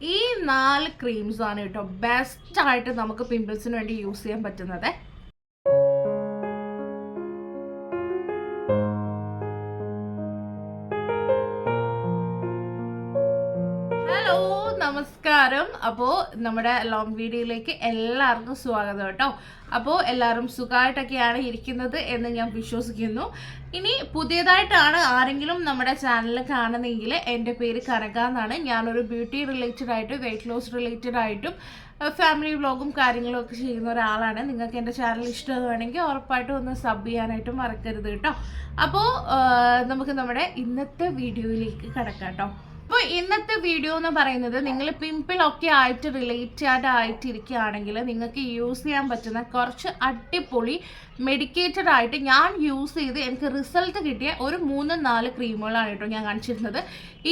ഈ 4 ക്രീംസ് ആണ് കേട്ടോ ബെസ്റ്റ് ആയിട്ട് നമുക്ക് പിമ്പിൾസിന് വേണ്ടി യൂസ് ചെയ്യാൻ പറ്റുന്നത്. ഹലോ, നമസ്കാരം. അപ്പോൾ നമ്മുടെ ലോങ് വീഡിയോയിലേക്ക് എല്ലാവർക്കും സ്വാഗതം കേട്ടോ. അപ്പോൾ എല്ലാവരും സുഖമായിട്ടൊക്കെയാണ് ഇരിക്കുന്നത് എന്ന് ഞാൻ വിശ്വസിക്കുന്നു. ഇനി പുതിയതായിട്ടാണ് ആരെങ്കിലും നമ്മുടെ ചാനൽ കാണുന്നതെങ്കിൽ എൻ്റെ പേര് കനക എന്നാണ്. ഞാനൊരു ബ്യൂട്ടി റിലേറ്റഡ് ആയിട്ടും വെയിറ്റ് ലോസ് റിലേറ്റഡ് ആയിട്ടും ഫാമിലി വ്ളോഗും കാര്യങ്ങളും ഒക്കെ ചെയ്യുന്ന ഒരാളാണ്. നിങ്ങൾക്ക് എൻ്റെ ചാനൽ ഇഷ്ടമാണെങ്കിൽ ഉറപ്പായിട്ടും ഒന്ന് സബ് ചെയ്യാനായിട്ടും മറക്കരുത് കേട്ടോ. അപ്പോൾ നമുക്ക് നമ്മുടെ ഇന്നത്തെ വീഡിയോയിലേക്ക് കിടക്കാം കേട്ടോ. അപ്പോൾ ഇന്നത്തെ വീഡിയോ എന്ന് പറയുന്നത്, നിങ്ങൾ പിമ്പിളൊക്കെ ആയിട്ട് റിലേറ്റഡ് ആയിട്ടിരിക്കുകയാണെങ്കിൽ നിങ്ങൾക്ക് യൂസ് ചെയ്യാൻ പറ്റുന്ന കുറച്ച് അടിപൊളി മെഡിക്കേറ്റഡ് ആയിട്ട് ഞാൻ യൂസ് ചെയ്ത് എനിക്ക് റിസൾട്ട് കിട്ടിയ ഒരു 3-4 ക്രീമുകളാണ് കേട്ടോ ഞാൻ കാണിച്ചിരുന്നത്.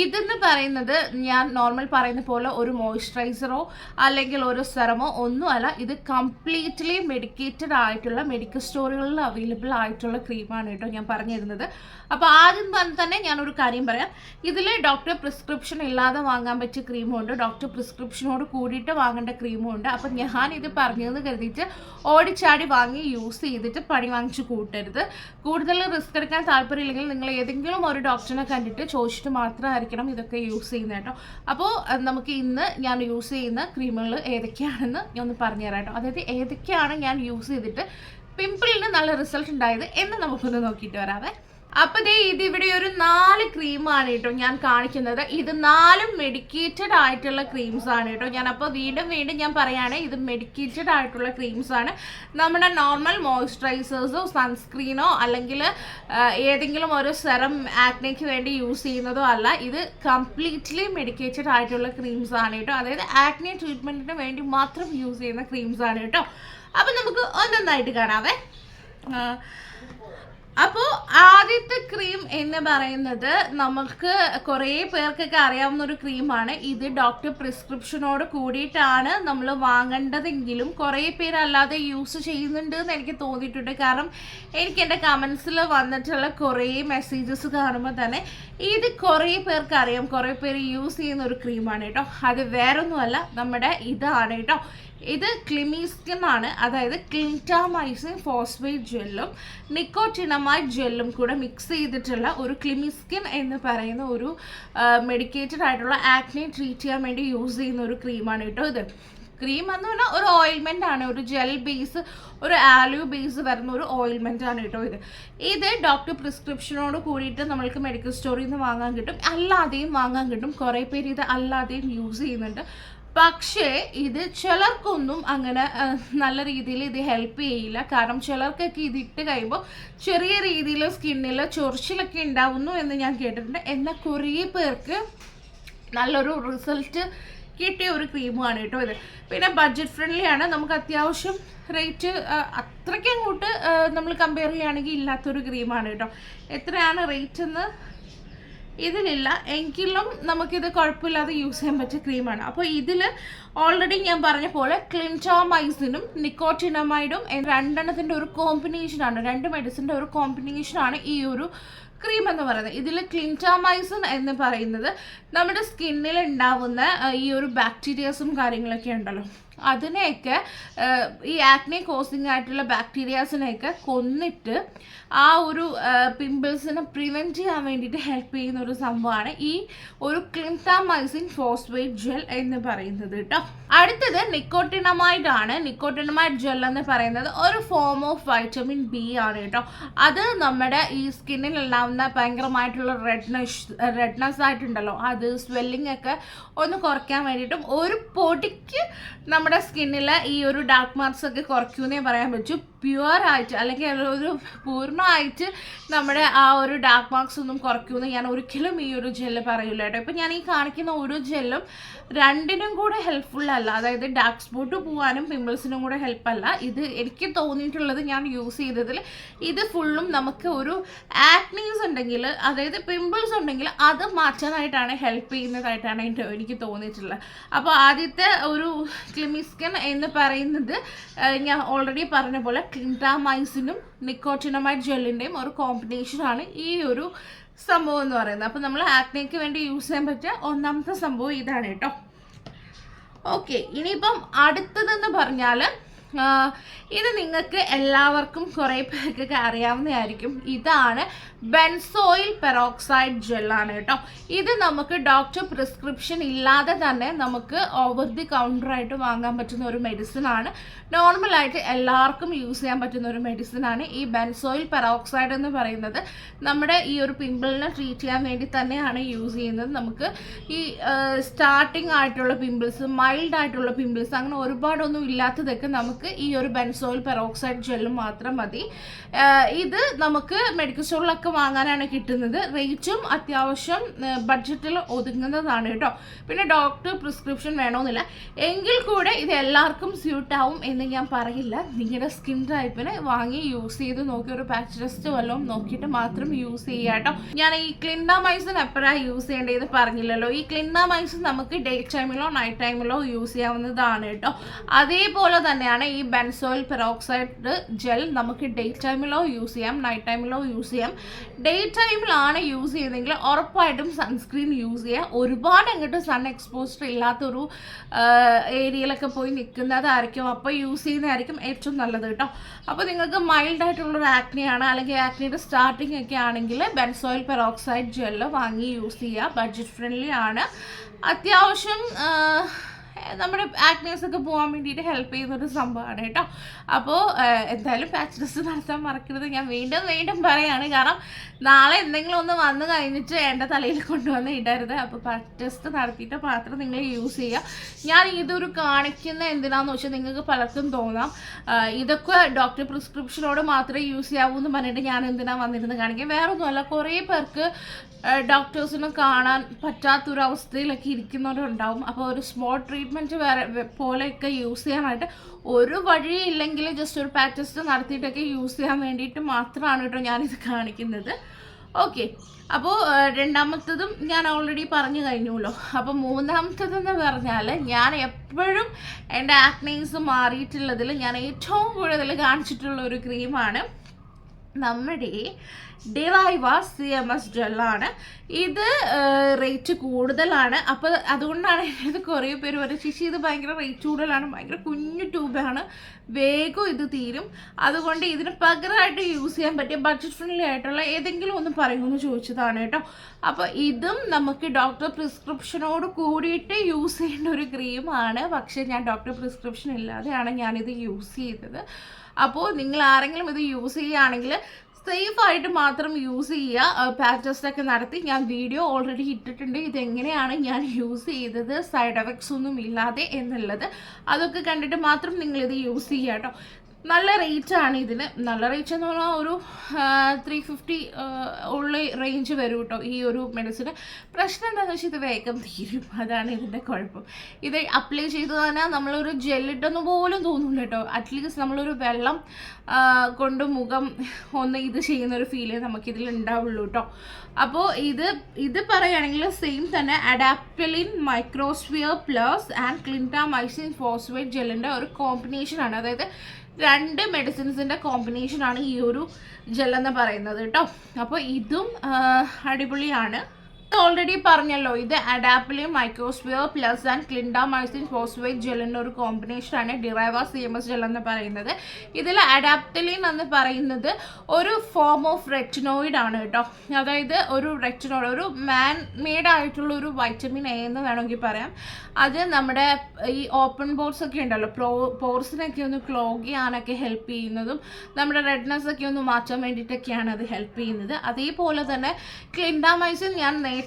ഇതെന്ന് പറയുന്നത് ഞാൻ നോർമൽ പറയുന്ന പോലെ ഒരു മോയ്സ്ചറൈസറോ അല്ലെങ്കിൽ ഒരു സെറമോ ഒന്നുമല്ല. ഇത് കംപ്ലീറ്റ്ലി മെഡിക്കേറ്റഡ് ആയിട്ടുള്ള മെഡിക്കൽ സ്റ്റോറുകളിൽ അവൈലബിൾ ആയിട്ടുള്ള ക്രീമാണ് കേട്ടോ ഞാൻ പറഞ്ഞിരുന്നത്. അപ്പോൾ ആദ്യം തന്നെ ഞാനൊരു കാര്യം പറയാം. ഇതിൽ ഡോക്ടർ പ്രിസ്ക്രിപ്ഷൻ ഇല്ലാതെ വാങ്ങാൻ പറ്റിയ ക്രീമും ഉണ്ട്, ഡോക്ടർ പ്രിസ്ക്രിപ്ഷനോട് കൂടിയിട്ട് വാങ്ങേണ്ട ക്രീമും ഉണ്ട്. അപ്പം ഞാനിത് പറഞ്ഞതെന്ന് കരുതിയിട്ട് ഓടിച്ചാടി വാങ്ങി യൂസ് ചെയ്തിട്ട് പണി വാങ്ങിച്ച് കൂട്ടരുത്. കൂടുതൽ റിസ്ക് എടുക്കാൻ താല്പര്യമില്ലെങ്കിൽ നിങ്ങൾ ഏതെങ്കിലും ഒരു ഡോക്ടറിനെ കണ്ടിട്ട് ചോദിച്ചിട്ട് മാത്രമായിരിക്കണം ഇതൊക്കെ യൂസ് ചെയ്യുന്നത് കേട്ടോ. അപ്പോൾ നമുക്ക് ഇന്ന് ഞാൻ യൂസ് ചെയ്യുന്ന ക്രീമുകൾ ഏതൊക്കെയാണെന്ന് ഞാൻ ഒന്ന് പറഞ്ഞുതരാം കേട്ടോ. അതായത് ഏതൊക്കെയാണ് ഞാൻ യൂസ് ചെയ്തിട്ട് പിമ്പിളിന് നല്ല റിസൾട്ട് ഉണ്ടായത് എന്ന് നമുക്കൊന്ന് നോക്കിയിട്ട് വരാവേ. അപ്പോൾ ഇതിവിടെ ഒരു 4 ക്രീമാണ് കേട്ടോ ഞാൻ കാണിക്കുന്നത്. ഇത് 4 മെഡിക്കേറ്റഡ് ആയിട്ടുള്ള ക്രീംസ് ആണ് കേട്ടോ. ഞാനപ്പോൾ വീണ്ടും ഞാൻ പറയുകയാണ്, ഇത് മെഡിക്കേറ്റഡ് ആയിട്ടുള്ള ക്രീംസ് ആണ്. നമ്മുടെ നോർമൽ മോയ്സ്ചറൈസേഴ്സോ സൺസ്ക്രീനോ അല്ലെങ്കിൽ ഏതെങ്കിലും ഒരു സെറം ആക്നെക്ക് വേണ്ടി യൂസ് ചെയ്യുന്നതോ അല്ല. ഇത് കംപ്ലീറ്റ്ലി മെഡിക്കേറ്റഡ് ആയിട്ടുള്ള ക്രീംസ് ആണ് കേട്ടോ. അതായത് ആക്നെ ട്രീറ്റ്മെൻറ്റിന് വേണ്ടി മാത്രം യൂസ് ചെയ്യുന്ന ക്രീംസ് ആണ് കേട്ടോ. അപ്പം നമുക്ക് ഒന്നൊന്നായിട്ട് കാണാവേ. അപ്പോൾ ആദ്യത്തെ ക്രീം എന്ന് പറയുന്നത് നമുക്ക് കുറേ പേർക്കൊക്കെ അറിയാവുന്ന ഒരു ക്രീമാണ്. ഇത് ഡോക്ടർ പ്രിസ്ക്രിപ്ഷനോട് കൂടിയിട്ടാണ് നമ്മൾ വാങ്ങേണ്ടതെങ്കിലും കുറേ പേരല്ലാതെ യൂസ് ചെയ്യുന്നുണ്ട് എന്ന് എനിക്ക് തോന്നിയിട്ടുണ്ട്. കാരണം എനിക്ക് എൻ്റെ കമൻസിൽ വന്നിട്ടുള്ള കുറേ മെസ്സേജസ് കാണുമ്പോൾ തന്നെ ഇത് കുറേ പേർക്ക് അറിയാം, കുറേ പേര് യൂസ് ചെയ്യുന്ന ഒരു ക്രീമാണ് കേട്ടോ. അത് വേറൊന്നുമല്ല, നമ്മുടെ ഇതാണ് കേട്ടോ. ഇത് ക്ലിമിസ്കിൻ ആണ്. അതായത് ക്ലിൻറ്റാമൈസിൻ ഫോസ്ഫേറ്റ് ജെല്ലും നിക്കോട്ടിനമൈഡ് ജെല്ലും കൂടെ മിക്സ് ചെയ്തിട്ടുള്ള ഒരു ക്ലിമിസ്കിൻ എന്ന് പറയുന്ന ഒരു മെഡിക്കേറ്റഡ് ആയിട്ടുള്ള ആക്നെ ട്രീറ്റ് ചെയ്യാൻ വേണ്ടി യൂസ് ചെയ്യുന്ന ഒരു ക്രീമാണ് കേട്ടോ. ഇത് ക്രീം എന്ന് പറഞ്ഞാൽ ഒരു ഓയിൽമെൻ്റ് ആണ്, ഒരു ജെൽ ബേസ്, ഒരു ആലിയോ ബേസ് വരുന്ന ഒരു ഓയിൽമെൻ്റ് ആണ് കേട്ടോ. ഇത് ഡോക്ടർ പ്രിസ്ക്രിപ്ഷനോട് കൂടിയിട്ട് നമ്മൾക്ക് മെഡിക്കൽ സ്റ്റോറിൽ നിന്ന് വാങ്ങാൻ കിട്ടും, അല്ലാതെയും വാങ്ങാൻ കിട്ടും. കുറേ പേര് ഇത് അല്ലാതെയും യൂസ് ചെയ്യുന്നുണ്ട്. പക്ഷേ ഇത് ചിലർക്കൊന്നും അങ്ങനെ നല്ല രീതിയിൽ ഇത് ഹെൽപ്പ് ചെയ്യില്ല. കാരണം ചിലർക്കൊക്കെ ഇത് ഇട്ട് കഴിയുമ്പോൾ ചെറിയ രീതിയിൽ സ്കിന്നിൽ ചൊറിച്ചിലൊക്കെ ഉണ്ടാവുന്നു എന്ന് ഞാൻ കേട്ടിട്ടുണ്ട്. എന്നാൽ കുറേ പേർക്ക് നല്ലൊരു റിസൾട്ട് കിട്ടിയ ഒരു ക്രീമാണ് കേട്ടോ ഇത്. പിന്നെ ബഡ്ജറ്റ് ഫ്രണ്ട്ലി ആണ്. നമുക്ക് അത്യാവശ്യം റേറ്റ് അത്രയ്ക്ക് അങ്ങോട്ട് നമ്മൾ കമ്പയർ ചെയ്യുകയാണെങ്കിൽ ഇല്ലാത്തൊരു ക്രീമാണ് കേട്ടോ. എത്രയാണ് റേറ്റ് എന്ന് ഇതിലില്ല, എങ്കിലും നമുക്കിത് കുഴപ്പമില്ലാതെ യൂസ് ചെയ്യാൻ പറ്റിയ ക്രീമാണ്. അപ്പോൾ ഇതിൽ ഓൾറെഡി ഞാൻ പറഞ്ഞ പോലെ ക്ലിൻറ്റാമൈസിനും നിക്കോട്ടിനമൈഡും രണ്ടെണ്ണത്തിൻ്റെ ഒരു കോമ്പിനേഷനാണ്, 2 മെഡിസിൻ്റെ ഒരു കോമ്പിനേഷനാണ് ഈ ഒരു ക്രീം എന്ന് പറയുന്നത്. ഇതിൽ ക്ലിൻറ്റാമൈസിൻ എന്ന് പറയുന്നത് നമ്മുടെ സ്കിന്നിൽ ഉണ്ടാവുന്ന ഈ ഒരു ബാക്ടീരിയാസും കാര്യങ്ങളൊക്കെ ഉണ്ടല്ലോ, അതിനെയൊക്കെ ഈ ആക്നെ കോസിങ് ആയിട്ടുള്ള ബാക്ടീരിയാസിനെയൊക്കെ കൊന്നിട്ട് ആ ഒരു പിമ്പിൾസിനെ പ്രിവെൻറ്റ് ചെയ്യാൻ വേണ്ടിയിട്ട് ഹെൽപ്പ് ചെയ്യുന്ന ഒരു സംഭവമാണ് ഈ ഒരു ക്ലിൻറ്റാമൈസിൻ ഫോസ്ഫേറ്റ് ജെൽ എന്ന് പറയുന്നത് കേട്ടോ. അടുത്തത് നിക്കോട്ടിനമൈഡ് ആണ്. നിക്കോട്ടിനമൈഡ് ജെൽ എന്ന് പറയുന്നത് ഒരു ഫോം ഓഫ് വൈറ്റമിൻ ബി ആണ് കേട്ടോ. അത് നമ്മുടെ ഈ സ്കിന്നിൽ ഉണ്ടാവുന്ന ഭയങ്കരമായിട്ടുള്ള റെഡ്നെസ് ആയിട്ടുണ്ടല്ലോ, അത് സ്വെല്ലിംഗ് ഒക്കെ ഒന്ന് കുറയ്ക്കാൻ വേണ്ടിയിട്ടും ഒരു പൊടിക്ക് നമ്മുടെ സ്കിന്നിൽ ഈ ഒരു ഡാർക്ക് മാർക്സ് ഒക്കെ കുറയ്ക്കുമെന്നേ പറയാൻ പറ്റൂ. പ്യുവറായിട്ട് അല്ലെങ്കിൽ ഒരു പൂർണ്ണമായിട്ട് നമ്മുടെ ആ ഒരു ഡാർക്ക് മാർക്സ് ഒന്നും കുറയ്ക്കുമെന്ന് ഞാൻ ഒരിക്കലും ഈ ഒരു ജെല്ല് പറയില്ല കേട്ടോ. ഇപ്പം ഞാൻ ഈ കാണിക്കുന്ന ഒരു ജെല്ലും രണ്ടിനും കൂടെ ഹെൽപ്ഫുൾ അല്ല. അതായത് ഡാർക്ക് സ്പോട്ട് പോകാനും പിമ്പിൾസിനും കൂടെ ഹെൽപ്പല്ല. ഇത് എനിക്ക് തോന്നിയിട്ടുള്ളത്, ഞാൻ യൂസ് ചെയ്തതിൽ ഇത് ഫുള്ളും നമുക്ക് ഒരു ആക്നീസ് ഉണ്ടെങ്കിൽ, അതായത് പിമ്പിൾസ് ഉണ്ടെങ്കിൽ അത് മാറ്റാനായിട്ടാണ് ഹെൽപ്പ് ചെയ്യുന്നതായിട്ടാണ് എനിക്ക് തോന്നിയിട്ടുള്ളത്. അപ്പോൾ ആദ്യത്തെ ഒരു ക്ലിമിസ്കിൻ എന്ന് പറയുന്നത് ഞാൻ ഓൾറെഡി പറഞ്ഞ പോലെ ക്ലിൻറ്റാമൈസിനും നിക്കോട്ടിനമൈഡ് ജെല്ലിൻ്റെയും ഒരു കോമ്പിനേഷനാണ് ഈ ഒരു സംഭവം എന്ന് പറയുന്നത്. അപ്പോൾ നമ്മൾ ആക്നെക്ക് വേണ്ടി യൂസ് ചെയ്യാൻ പറ്റിയ ഒന്നാമത്തെ സംഭവം ഇതാണ് കേട്ടോ. ഓക്കെ, ഇനിയിപ്പം അടുത്തതെന്ന് പറഞ്ഞാൽ ഇത് നിങ്ങൾക്ക് എല്ലാവർക്കും കുറേ പേർക്കൊക്കെ അറിയാവുന്നതായിരിക്കും. ഇതാണ് ബെൻസോയിൽ പെറോക്സൈഡ് ജെല്ലാണ് കേട്ടോ. ഇത് നമുക്ക് ഡോക്ടർ പ്രിസ്ക്രിപ്ഷൻ ഇല്ലാതെ തന്നെ നമുക്ക് ഓവർ ദി കൗണ്ടറായിട്ട് വാങ്ങാൻ പറ്റുന്ന ഒരു മെഡിസിനാണ്. നോർമലായിട്ട് എല്ലാവർക്കും യൂസ് ചെയ്യാൻ പറ്റുന്ന ഒരു മെഡിസിനാണ് ഈ ബെൻസോയിൽ പെറോക്സൈഡ് എന്ന് പറയുന്നത്. നമ്മുടെ ഈ ഒരു പിമ്പിളിനെ ട്രീറ്റ് ചെയ്യാൻ വേണ്ടി തന്നെയാണ് യൂസ് ചെയ്യുന്നത്. നമുക്ക് ഈ സ്റ്റാർട്ടിങ് ആയിട്ടുള്ള പിമ്പിൾസ്, മൈൽഡ് ആയിട്ടുള്ള പിമ്പിൾസ്, അങ്ങനെ ഒരുപാടൊന്നും ഇല്ലാത്തതൊക്കെ നമുക്ക് ഈ ഒരു ബെൻസോയിൽ പെറോക്സൈഡ് ജെല്ല് മാത്രം മതി. ഇത് നമുക്ക് മെഡിക്കൽ സ്റ്റോറിലൊക്കെ വാങ്ങാനാണ് കിട്ടുന്നത്. റേറ്റും അത്യാവശ്യം ബഡ്ജറ്റിൽ ഒതുങ്ങുന്നതാണ് കേട്ടോ. പിന്നെ ഡോക്ടർ പ്രിസ്ക്രിപ്ഷൻ വേണമെന്നില്ല. എങ്കിൽ കൂടെ ഇത് എല്ലാവർക്കും സ്യൂട്ട് ആവും എന്ന് ഞാൻ പറയില്ല. നിങ്ങളുടെ സ്കിൻ ടൈപ്പിന് വാങ്ങി യൂസ് ചെയ്ത് നോക്കി ഒരു പാച്ച് ടെസ്റ്റ് വല്ലതും നോക്കിയിട്ട് മാത്രം യൂസ് ചെയ്യുക കേട്ടോ. ഞാൻ ഈ ക്ലിൻഡാമൈസിൻ എപ്പോഴാണ് യൂസ് ചെയ്യേണ്ടത് പറഞ്ഞില്ലല്ലോ. ഈ ക്ലിൻഡാമൈസിൻ നമുക്ക് ഡേ ടൈമിലോ നൈറ്റ് ടൈമിലോ യൂസ് ചെയ്യാവുന്നതാണ് കേട്ടോ. അതേപോലെ തന്നെയാണ് ഈ ബെൻസോയിൽ പെറോക്സൈഡ് ജെൽ നമുക്ക് ഡേ ടൈമിലോ യൂസ് ചെയ്യാം, നൈറ്റ് ടൈമിലോ യൂസ് ചെയ്യാം. ഡേ ടൈമിലാണ് യൂസ് ചെയ്തെങ്കിൽ ഉറപ്പായിട്ടും സൺസ്ക്രീൻ യൂസ് ചെയ്യുക. ഒരുപാട് അങ്ങോട്ട് സൺ എക്സ്പോസ്ഡ് ഇല്ലാത്തൊരു ഏരിയയിലൊക്കെ പോയി നിൽക്കുന്നതായിരിക്കും, അപ്പോൾ യൂസ് ചെയ്യുന്നതായിരിക്കും ഏറ്റവും നല്ലത് കേട്ടോ. അപ്പോൾ നിങ്ങൾക്ക് മൈൽഡ് ആയിട്ടുള്ളൊരു ആക്നെയാണ്, അല്ലെങ്കിൽ ആക്നിയുടെ സ്റ്റാർട്ടിങ് ഒക്കെ ആണെങ്കിൽ ബെൻസോയിൽ പെറോക്സൈഡ് ജെല്ല് വാങ്ങി യൂസ് ചെയ്യുക. ബഡ്ജറ്റ് ഫ്രണ്ട്ലി ആണ്, അത്യാവശ്യം നമ്മുടെ ആക്നേഴ്സ് ഒക്കെ പോകാൻ വേണ്ടിയിട്ട് ഹെൽപ്പ് ചെയ്യുന്നൊരു സംഭവമാണ് കേട്ടോ. അപ്പോൾ എന്തായാലും പാച്ച് ടെസ്റ്റ് നടത്താൻ മറക്കരുത്. ഞാൻ വീണ്ടും പറയാണ്, കാരണം നാളെ എന്തെങ്കിലും ഒന്ന് വന്നു കഴിഞ്ഞിട്ട് എൻ്റെ തലയിൽ കൊണ്ടുവന്ന് ഇടരുത്. അപ്പോൾ പാച്ച് ടെസ്റ്റ് നടത്തിയിട്ട് മാത്രം നിങ്ങൾ യൂസ് ചെയ്യുക. ഞാൻ ഇതൊരു കാണിക്കുന്ന എന്തിനാന്ന് വെച്ചാൽ നിങ്ങൾക്ക് പലർക്കും തോന്നാം ഇതൊക്കെ ഡോക്ടർ പ്രിസ്ക്രിപ്ഷനോട് മാത്രമേ യൂസ് ചെയ്യാവൂ എന്ന് പറഞ്ഞിട്ട് ഞാൻ എന്തിനാണ് വന്നിരുന്നത് കാണിക്കാൻ. വേറെ ഒന്നുമല്ല, കുറേ പേർക്ക് ഡോക്ടേഴ്സിനെ കാണാൻ പറ്റാത്തൊരവസ്ഥയിലൊക്കെ ഇരിക്കുന്നവരുണ്ടാവും. അപ്പോൾ ഒരു സ്മോൾ ട്രീറ്റ്മെൻറ്റ് പോലെയൊക്കെ യൂസ് ചെയ്യാനായിട്ട് ഒരു വഴിയില്ലെങ്കിൽ ജസ്റ്റ് ഒരു പാച്ച് ടെസ്റ്റ് നടത്തിയിട്ടൊക്കെ യൂസ് ചെയ്യാൻ വേണ്ടിയിട്ട് മാത്രമാണ് കേട്ടോ ഞാനിത് കാണിക്കുന്നത്. ഓക്കെ, അപ്പോൾ രണ്ടാമത്തതും ഞാൻ ഓൾറെഡി പറഞ്ഞു കഴിഞ്ഞല്ലോ. അപ്പോൾ മൂന്നാമത്തതെന്ന് പറഞ്ഞാൽ ഞാൻ എപ്പോഴും എൻ്റെ ആക്നീസ് മാറിയിട്ടുള്ളതിൽ ഞാൻ ഏറ്റവും കൂടുതൽ കാണിച്ചിട്ടുള്ള ഒരു ക്രീമാണ് നമ്മുടെ ഡിറൈവ CMS ജെല്ലാണ്. ഇത് റേറ്റ് കൂടുതലാണ്. അപ്പോൾ അതുകൊണ്ടാണ് ഇത് കുറേ പേര് പറയും ചേച്ചി ഇത് ഭയങ്കര റേറ്റ് കൂടുതലാണ്, ഭയങ്കര കുഞ്ഞു ട്യൂബാണ്, വേഗം ഇത് തീരും, അതുകൊണ്ട് ഇതിന് പകരമായിട്ട് യൂസ് ചെയ്യാൻ പറ്റിയ ബഡ്ജറ്റ് ഫ്രണ്ട്ലി ആയിട്ടുള്ള ഏതെങ്കിലും ഒന്ന് പറയുമെന്ന് ചോദിച്ചതാണ് കേട്ടോ. അപ്പോൾ ഇതും നമുക്ക് ഡോക്ടർ പ്രിസ്ക്രിപ്ഷനോട് കൂടിയിട്ട് യൂസ് ചെയ്യേണ്ട ഒരു ക്രീമാണ്. പക്ഷേ ഞാൻ ഡോക്ടർ പ്രിസ്ക്രിപ്ഷൻ ഇല്ലാതെയാണ് ഞാനിത് യൂസ് ചെയ്തത്. അപ്പോൾ നിങ്ങൾ ആരെങ്കിലും ഇത് യൂസ് ചെയ്യുകയാണെങ്കിൽ സേഫായിട്ട് മാത്രം യൂസ് ചെയ്യുക. പാച്ച് ടെസ്റ്റ് ഒക്കെ നടത്തി ഞാൻ വീഡിയോ ഓൾറെഡി ഇട്ടിട്ടുണ്ട്, ഇതെങ്ങനെയാണ് ഞാൻ യൂസ് ചെയ്തത്, സൈഡ് എഫക്ട്സ് ഒന്നും ഇല്ലാതെ എന്നുള്ളത്. അതൊക്കെ കണ്ടിട്ട് മാത്രം നിങ്ങളിത് യൂസ് ചെയ്യുക കേട്ടോ. നല്ല റേറ്റാണ് ഇതിന്. നല്ല റേറ്റ് എന്ന് പറഞ്ഞാൽ ഒരു 350 ഉള്ള റേഞ്ച് വരും കേട്ടോ ഈ ഒരു മെഡിസിന്. പ്രശ്നം എന്താണെന്ന് വെച്ചാൽ ഇത് വേഗം തീരും, അതാണ് ഇതിൻ്റെ കുഴപ്പം. ഇത് അപ്ലൈ ചെയ്ത് തന്നെ നമ്മളൊരു ജെല്ലിട്ടെന്ന് പോലും തോന്നില്ല കേട്ടോ. അറ്റ്ലീസ്റ്റ് നമ്മളൊരു വെള്ളം കൊണ്ട് മുഖം ഒന്ന് ഇത് ചെയ്യുന്നൊരു ഫീലേ നമുക്കിതിൽ ഉണ്ടാവുള്ളൂ കേട്ടോ. അപ്പോൾ ഇത് പറയുകയാണെങ്കിൽ സെയിം തന്നെ അഡാപ്റ്റലിൻ മൈക്രോസ്ഫിയർ പ്ലസ് ആൻഡ് ക്ലിൻഡാമൈസിൻ ഫോസ്ഫേറ്റ് ജെല്ലിൻ്റെ ഒരു കോമ്പിനേഷനാണ്. അതായത് 2 മെഡിസിൻസിൻ്റെ കോമ്പിനേഷനാണ് ഈ ഒരു ജെല്ലെന്ന് പറയുന്നത് കേട്ടോ. അപ്പോൾ ഇതും അടിപൊളിയാണ്. ഓൾറെഡി പറഞ്ഞല്ലോ, ഇത് അഡാപ്റ്റലിൻ മൈക്രോസ്ഫിയർ പ്ലസ് ആൻഡ് ക്ലിൻഡാമൈസിൻ ഫോസ്ഫേറ്റ് ജെല്ലിൻ്റെ ഒരു കോമ്പിനേഷനാണ് ഡിറൈവ CMS ജെൽ എന്ന് പറയുന്നത്. ഇതിൽ അഡാപ്റ്റലിൻ എന്ന് പറയുന്നത് ഒരു ഫോം ഓഫ് റെറ്റിനോയിഡ് ആണ് കേട്ടോ. അതായത് ഒരു റെറ്റിനോയിഡ്, ഒരു മാൻ മെയ്ഡ് ആയിട്ടുള്ള ഒരു വൈറ്റമിൻ എ എന്ന് വേണമെങ്കിൽ പറയാം. അത് നമ്മുടെ ഈ ഓപ്പൺ പോർസ് ഒക്കെ ഉണ്ടല്ലോ, പോർസിനൊക്കെ ഒന്ന് ക്ലോഗ് ചെയ്യാനൊക്കെ ഹെൽപ്പ് ചെയ്യുന്നതും നമ്മുടെ റെഡ്നെസ് ഒക്കെ ഒന്ന് മാറ്റാൻ വേണ്ടിയിട്ടൊക്കെയാണ് അത് ഹെൽപ്പ് ചെയ്യുന്നത്. അതേപോലെ തന്നെ ക്ലിൻഡാമൈസിൻ ഞാൻ നേരത്തെ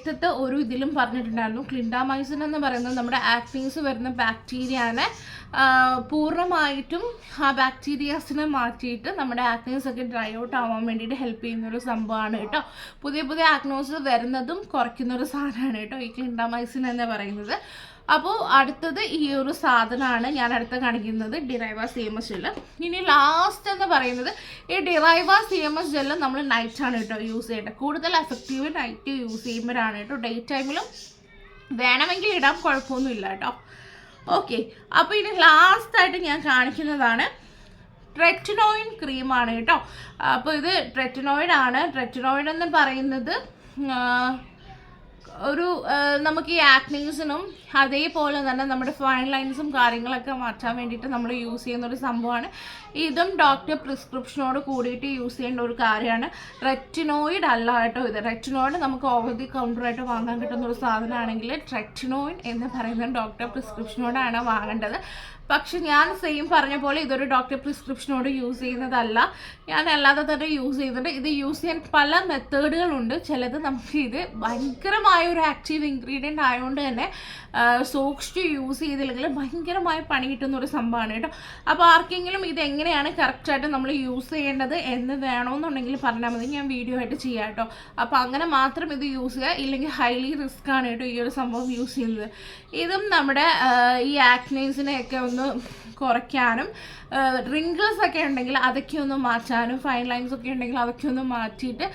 ഒരു ഇതിലും പറഞ്ഞിട്ടുണ്ടായിരുന്നു. ക്ലിൻഡാമൈസിൻ എന്ന് പറയുന്നത് നമ്മുടെ ആക്നീസ് വരുന്ന ബാക്ടീരിയനെ പൂർണ്ണമായിട്ടും ആ ബാക്ടീരിയാസിനെ മാറ്റിയിട്ട് നമ്മുടെ ആക്നീസ് ഒക്കെ ഡ്രൈ ഔട്ട് ആവാൻ വേണ്ടിയിട്ട് ഹെൽപ്പ് ചെയ്യുന്നൊരു സംഭവമാണ് കേട്ടോ. പുതിയ ആക്നോസ് വരുന്നതും കുറയ്ക്കുന്നൊരു സാധനമാണ് കേട്ടോ ഈ ക്ലിൻഡാമൈസിൻ എന്ന് പറയുന്നത്. അപ്പോൾ അടുത്തത് ഈ ഒരു സാധനമാണ് ഞാൻ അടുത്ത് കാണിക്കുന്നത്, ഡിറൈവ CMS ജെല്ല്. ഇനി ലാസ്റ്റ് എന്ന് പറയുന്നത് ഈ ഡിറൈവ CMS ജെല്ല് നമ്മൾ നൈറ്റാണ് കേട്ടോ യൂസ് ചെയ്യേണ്ടത്. കൂടുതൽ എഫക്റ്റീവ് നൈറ്റ് യൂസ് ചെയ്യുമ്പോഴാണ് കേട്ടോ. ഡേ ടൈമിലും വേണമെങ്കിൽ ഇടാം, കുഴപ്പമൊന്നുമില്ല കേട്ടോ. ഓക്കെ, അപ്പോൾ ഇനി ലാസ്റ്റായിട്ട് ഞാൻ കാണിക്കുന്നതാണ് ട്രെറ്റിനോയിൻ ക്രീമാണ് കേട്ടോ. അപ്പോൾ ഇത് ട്രെറ്റിനോയിഡ് ആണ്. ട്രെറ്റിനോയിഡ് എന്ന് പറയുന്നത് ഒരു നമുക്ക് ഈ ആക്നീസിനും അതേപോലെ തന്നെ നമ്മുടെ ഫൈൻ ലൈൻസും കാര്യങ്ങളൊക്കെ മാറ്റാൻ വേണ്ടിയിട്ട് നമ്മൾ യൂസ് ചെയ്യുന്ന ഒരു സംഭവമാണ്. ഇതും ഡോക്ടർ പ്രിസ്ക്രിപ്ഷനോട് കൂടിയിട്ട് യൂസ് ചെയ്യേണ്ട ഒരു കാര്യമാണ്. റെറ്റിനോയിഡ് അല്ല കേട്ടോ ഇത്. റെറ്റിനോയിഡ് നമുക്ക് ഓവർ ദി കൗണ്ടറായിട്ട് വാങ്ങാൻ കിട്ടുന്ന ഒരു സാധനമാണെങ്കിൽ റെറ്റിനോയിഡ് എന്ന് പറയുന്നത് ഡോക്ടർ പ്രിസ്ക്രിപ്ഷനോടാണ് വാങ്ങേണ്ടത്. പക്ഷെ ഞാൻ സെയിം പറഞ്ഞ പോലെ ഇതൊരു ഡോക്ടർ പ്രിസ്ക്രിപ്ഷനോട് യൂസ് ചെയ്യുന്നതല്ല, ഞാൻ അല്ലാതെ തന്നെ യൂസ് ചെയ്യുന്നുണ്ട്. ഇത് യൂസ് ചെയ്യാൻ പല മെത്തേഡുകളുണ്ട്. ചിലത് നമുക്ക് ഇത് ഭയങ്കരമായ ഒരു ആക്റ്റീവ് ഇൻഗ്രീഡിയൻ്റ് ആയതുകൊണ്ട് തന്നെ സൂക്ഷിച്ച് യൂസ് ചെയ്തില്ലെങ്കിൽ ഭയങ്കരമായി പണി കിട്ടുന്ന ഒരു സംഭവമാണ് കേട്ടോ. അപ്പോൾ ആർക്കെങ്കിലും ഇത് എങ്ങനെയാണ് കറക്റ്റായിട്ട് നമ്മൾ യൂസ് ചെയ്യേണ്ടത് എന്ന് വേണമെന്നുണ്ടെങ്കിൽ പറഞ്ഞാൽ മതി, ഞാൻ വീഡിയോ ആയിട്ട് ചെയ്യാം കേട്ടോ. അപ്പോൾ അങ്ങനെ മാത്രം ഇത് യൂസ് ചെയ്യുക, ഇല്ലെങ്കിൽ ഹൈലി റിസ്ക് ആണ് കേട്ടോ ഈ ഒരു സംഭവം യൂസ് ചെയ്യുന്നത്. ഇതും നമ്മുടെ ഈ ആക്നീസിനെയൊക്കെ ഒന്ന് കുറയ്ക്കാനും റിങ്കിൾസ് ഒക്കെ ഉണ്ടെങ്കിൽ അതൊക്കെ ഒന്ന് മാറ്റാനും ഫൈൻ ലൈൻസ് ഒക്കെ ഉണ്ടെങ്കിൽ അതൊക്കെ ഒന്ന് മാറ്റിയിട്ട്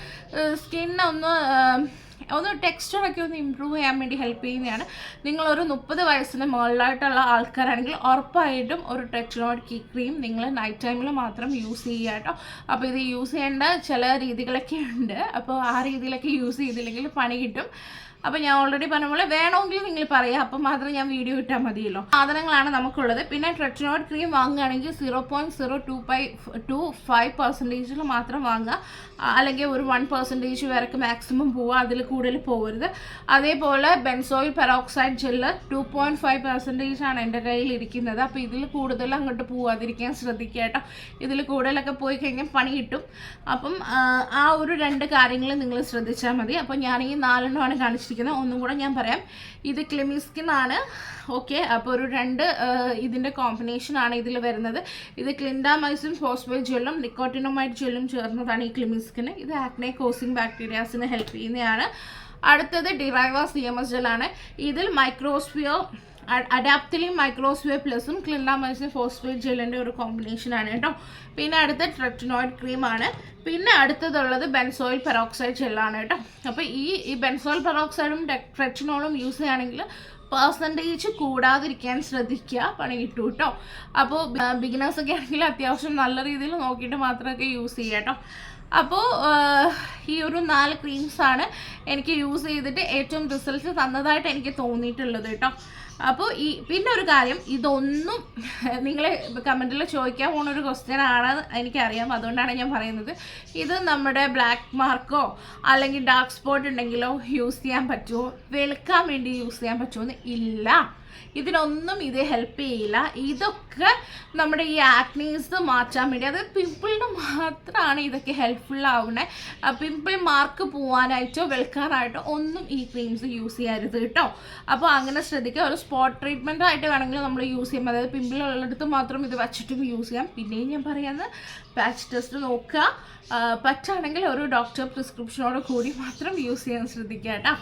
ഒന്ന് ടെക്സ്ചറൊക്കെ ഒന്ന് ഇമ്പ്രൂവ് ചെയ്യാൻ വേണ്ടി ഹെൽപ്പ് ചെയ്യുന്നതാണ്. നിങ്ങളൊരു 30 വയസ്സിന് മുകളിലായിട്ടുള്ള ആൾക്കാരാണെങ്കിൽ ഉറപ്പായിട്ടും ഒരു റെറ്റിനോയിഡ് ക്രീം നിങ്ങൾ നൈറ്റ് ടൈമിൽ മാത്രം യൂസ് ചെയ്യുക കേട്ടോ. അപ്പോൾ ഇത് യൂസ് ചെയ്യേണ്ട ചില രീതികളൊക്കെ ഉണ്ട്. അപ്പോൾ ആ രീതിയിലൊക്കെ യൂസ് ചെയ്തില്ലെങ്കിൽ പണി കിട്ടും. അപ്പോൾ ഞാൻ ഓൾറെഡി പറഞ്ഞ പോലെ വേണമെങ്കിൽ നിങ്ങൾ പറയുക, അപ്പം മാത്രം ഞാൻ വീഡിയോ ഇട്ടാൽ മതിയല്ലോ. സാധനങ്ങളാണ് നമുക്കുള്ളത്. പിന്നെ റെറ്റിനോയിഡ് ക്രീം വാങ്ങുകയാണെങ്കിൽ 0.025% മാത്രം വാങ്ങുക, അല്ലെങ്കിൽ ഒരു 1% വരെയൊക്കെ മാക്സിമം പോവുക, അതിൽ കൂടുതൽ പോകരുത്. അതേപോലെ ബെൻസോയിൽ പെറോക്സൈഡ് ജെല്ല് 2.5% ആണ് എൻ്റെ കയ്യിൽ ഇരിക്കുന്നത്. അപ്പോൾ ഇതിൽ കൂടുതൽ അങ്ങോട്ട് പോവാതിരിക്കാൻ ശ്രദ്ധിക്കുക കേട്ടോ. ഇതിൽ കൂടുതലൊക്കെ പോയി കഴിഞ്ഞാൽ പണി കിട്ടും. അപ്പം ആ ഒരു 2 കാര്യങ്ങൾ നിങ്ങൾ ശ്രദ്ധിച്ചാൽ മതി. അപ്പോൾ ഞാൻ ഈ 4 കാണിച്ചിരിക്കുന്നത്. ഒന്നും കൂടെ ഞാൻ പറയാം. ഇത് ക്ലിമിസ്കിനാണ്. ഓക്കെ, അപ്പോൾ ഒരു 2 ഇതിൻ്റെ കോമ്പിനേഷനാണ് ഇതിൽ വരുന്നത്. ഇത് ക്ലിൻഡാമൈസിൻ ഫോസ്ഫേറ്റ് ജെല്ലും നിക്കോട്ടിനമൈഡ് ജെല്ലും ചേർന്നതാണ് ഈ ക്ലിമിസ്കിന്. ഇത് ആക്നെ കോസിംഗ് ബാക്ടീരിയാസിന് ഹെൽപ്പ് ചെയ്യുന്നതാണ്. അടുത്തത് ഡിറൈവ CMS ജെല്ലാണ്. ഇതിൽ മൈക്രോസ്ഫിയർ അഡാപ്റ്റിലിൻ മൈക്രോസ്ഫിയർ പ്ലസും ക്ലിൻഡാമൈസിൻ ഫോസ്ഫേറ്റ് ജെല്ലിൻ്റെ ഒരു കോമ്പിനേഷനാണ് കേട്ടോ. പിന്നെ അടുത്ത റെറ്റിനോയിഡ് ക്രീമാണ്. പിന്നെ അടുത്തതുള്ളത് ബെൻസോയിൽ പെറോക്സൈഡ് ജെല്ലാണ് കേട്ടോ. അപ്പോൾ ഈ ബെൻസോയിൽ പെറോക്സൈഡും റെറ്റിനോളും യൂസ് ചെയ്യുകയാണെങ്കിൽ % കൂടാതിരിക്കാൻ ശ്രദ്ധിക്കുക, പണി കിട്ടും കേട്ടോ. അപ്പോൾ ബിഗിനേഴ്സൊക്കെ ആണെങ്കിൽ അത്യാവശ്യം നല്ല രീതിയിൽ നോക്കിയിട്ട് മാത്രമൊക്കെ യൂസ് ചെയ്യുക കേട്ടോ. അപ്പോൾ ഈ ഒരു 4 ക്രീംസാണ് എനിക്ക് യൂസ് ചെയ്തിട്ട് ഏറ്റവും റിസൾട്ട് തന്നതായിട്ട് എനിക്ക് തോന്നിയിട്ടുള്ളത് കേട്ടോ. അപ്പോൾ പിന്നെ ഒരു കാര്യം, ഇതൊന്നും നിങ്ങൾ കമൻറ്റിൽ ചോദിക്കാൻ പോകുന്നൊരു ക്വസ്റ്റ്യൻ ആണ് എനിക്കറിയാം, അതുകൊണ്ടാണ് ഞാൻ പറയുന്നത്. ഇത് നമ്മുടെ ബ്ലാക്ക് മാർക്കോ അല്ലെങ്കിൽ ഡാർക്ക് സ്പോട്ട് ഉണ്ടെങ്കിലോ യൂസ് ചെയ്യാൻ പറ്റുമോ, വെളുക്കാൻ വേണ്ടി യൂസ് ചെയ്യാൻ പറ്റുമോ എന്ന് ഇല്ല. ഇതിനൊന്നും ഇത് ഹെൽപ്പ് ചെയ്യില്ല. ഇതൊക്കെ നമ്മുടെ ഈ ആക്നീസ് മാറ്റാൻ വേണ്ടി, അത് പിമ്പിളിന് മാത്രമാണ് ഇതൊക്കെ ഹെൽപ്ഫുൾ ആവുന്നത്. പിമ്പിൾ മാർക്ക് പോകാനായിട്ടോ വെളുക്കാനായിട്ടോ ഒന്നും ഈ ക്രീംസ് യൂസ് ചെയ്യരുത് കേട്ടോ. അപ്പോൾ അങ്ങനെ ശ്രദ്ധിക്കുക. ഒരു സ്പോട്ട് ട്രീറ്റ്മെൻറ്റ് ആയിട്ട് വേണമെങ്കിൽ നമ്മൾ യൂസ് ചെയ്യാം. അതായത് പിമ്പിൾ ഉള്ളിടത്ത് മാത്രം ഇത് വച്ചിട്ടും യൂസ് ചെയ്യാം. പിന്നെയും ഞാൻ പറയുന്നത് പാച്ച് ടെസ്റ്റ് നോക്കുക, പറ്റുകയാണെങ്കിൽ ഒരു ഡോക്ടർ പ്രിസ്ക്രിപ്ഷനോട് കൂടി മാത്രം യൂസ് ചെയ്യാൻ ശ്രദ്ധിക്കുക കേട്ടോ.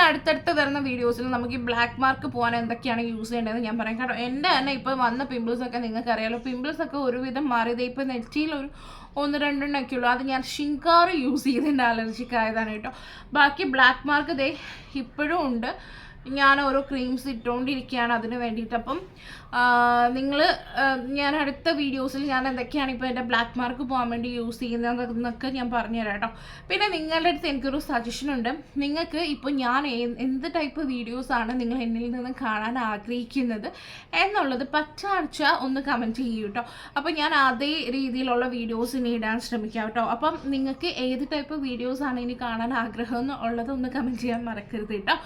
അടുത്തടുത്ത് വരുന്ന വീഡിയോസിൽ നമുക്ക് ഈ ബ്ലാക്ക് മാർക്ക് പോകാൻ എന്തൊക്കെയാണ് യൂസ് ചെയ്യേണ്ടതെന്ന് ഞാൻ പറയാം കേട്ടോ. എൻ്റെ തന്നെ ഇപ്പോൾ വന്ന പിമ്പിൾസൊക്കെ നിങ്ങൾക്ക് അറിയാമല്ലോ. പിമ്പിൾസൊക്കെ ഒരുവിധം മാറിയത് ഇപ്പോൾ നെറ്റിയിലൊരു 1-2 ഉള്ളൂ. അത് ഞാൻ ഷിങ്കാർ യൂസ് ചെയ്തതിൻ്റെ അലർജിക്കായതാണ് കേട്ടോ. ബാക്കി ബ്ലാക്ക് മാർക്ക് ദേ ഇപ്പോഴും ഉണ്ട്. ഞാൻ ഓരോ ക്രീംസ് ഇട്ടുകൊണ്ടിരിക്കുകയാണ് അതിന് വേണ്ടിയിട്ട്. അപ്പം ഞാൻ അടുത്ത വീഡിയോസിൽ ഞാൻ എന്തൊക്കെയാണ് ഇപ്പോൾ എൻ്റെ ബ്ലാക്ക് മാർക്ക് പോകാൻ വേണ്ടി യൂസ് ചെയ്യുന്നതെന്നൊക്കെ ഞാൻ പറഞ്ഞുതരാം കേട്ടോ. പിന്നെ നിങ്ങളുടെ അടുത്ത് എനിക്കൊരു സജഷനുണ്ട്. നിങ്ങൾക്ക് ഇപ്പോൾ ഞാൻ എന്ത് ടൈപ്പ് വീഡിയോസാണ് നിങ്ങൾ എന്നിൽ നിന്ന് കാണാൻ ആഗ്രഹിക്കുന്നത് എന്നുള്ളത് പറ്റാഴ്ച ഒന്ന് കമൻറ്റ് ചെയ്യൂ കേട്ടോ. അപ്പോൾ ഞാൻ അതേ രീതിയിലുള്ള വീഡിയോസ് ഇനി ഇടാൻ ശ്രമിക്കാം കേട്ടോ. അപ്പം നിങ്ങൾക്ക് ഏത് ടൈപ്പ് വീഡിയോസാണ് ഇനി കാണാൻ ആഗ്രഹം എന്നുള്ളത് ഒന്ന് കമൻറ്റ് ചെയ്യാൻ മറക്കരുത് കേട്ടോ.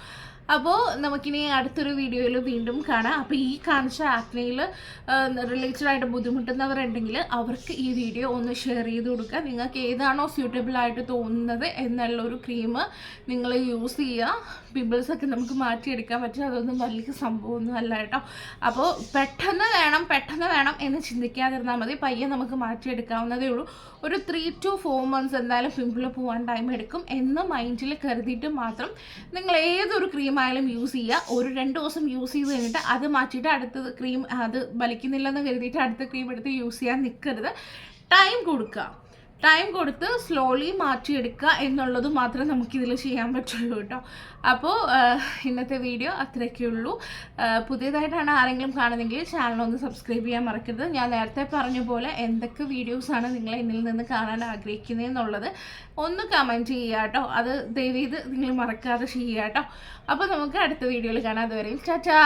അപ്പോൾ നമുക്കിനി അടുത്തൊരു വീഡിയോയിൽ വീണ്ടും കാണാം. അപ്പോൾ ഈ കാണിച്ച ആക്നെയിൽ റിലേറ്റഡായിട്ട് ബുദ്ധിമുട്ടുന്നവരുണ്ടെങ്കിൽ അവർക്ക് ഈ വീഡിയോ ഒന്ന് ഷെയർ ചെയ്ത് കൊടുക്കുക. നിങ്ങൾക്ക് ഏതാണോ സ്യൂട്ടബിളായിട്ട് തോന്നുന്നത് എന്നുള്ളൊരു ക്രീം നിങ്ങൾ യൂസ് ചെയ്യുക. പിമ്പിൾസൊക്കെ നമുക്ക് മാറ്റിയെടുക്കാൻ പറ്റും. അതൊന്നും വലിയ സംഭവമൊന്നും അല്ല കേട്ടോ. അപ്പോൾ പെട്ടെന്ന് വേണം എന്ന് ചിന്തിക്കാതിരുന്നാൽ മതി. പയ്യെ നമുക്ക് മാറ്റിയെടുക്കാവുന്നതേ ഉള്ളൂ. ഒരു 3 to 4 months എന്തായാലും പിമ്പിൾ പോകാൻ ടൈം എടുക്കും എന്ന് മൈൻഡിൽ കരുതിയിട്ട് മാത്രം നിങ്ങൾ ഏതൊരു ക്രീം ആയാലും യൂസ് ചെയ്യുക. ഒരു 2 ദിവസം യൂസ് ചെയ്ത് കഴിഞ്ഞിട്ട് അത് മാറ്റിയിട്ട് അടുത്ത ക്രീം അത് വലിക്കുന്നില്ലെന്ന് കരുതിയിട്ട് അടുത്ത ക്രീം എടുത്ത് യൂസ് ചെയ്യാൻ നിൽക്കരുത്. ടൈം കൊടുക്കുക. ടൈം കൊടുത്ത് സ്ലോലി മാറ്റിയെടുക്കുക എന്നുള്ളത് മാത്രമേ നമുക്കിതിൽ ചെയ്യാൻ പറ്റുള്ളൂ കേട്ടോ. അപ്പോൾ ഇന്നത്തെ വീഡിയോ അത്രയൊക്കെ ഉള്ളൂ. പുതിയതായിട്ടാണ് ആരെങ്കിലും കാണുന്നതെങ്കിൽ ചാനലൊന്ന് സബ്സ്ക്രൈബ് ചെയ്യാൻ മറക്കരുത്. ഞാൻ നേരത്തെ പറഞ്ഞ പോലെ എന്തൊക്കെ വീഡിയോസാണ് നിങ്ങൾ എന്നിൽ നിന്ന് കാണാൻ ആഗ്രഹിക്കുന്നതെന്നുള്ളത് ഒന്ന് കമൻറ്റ് ചെയ്യുക കേട്ടോ. അത് ദയവ് ചെയ്ത് നിങ്ങൾ മറക്കാതെ ചെയ്യുക കേട്ടോ. അപ്പോൾ നമുക്ക് അടുത്ത വീഡിയോയിൽ കാണാം. അതുവരെയും ടാറ്റാ.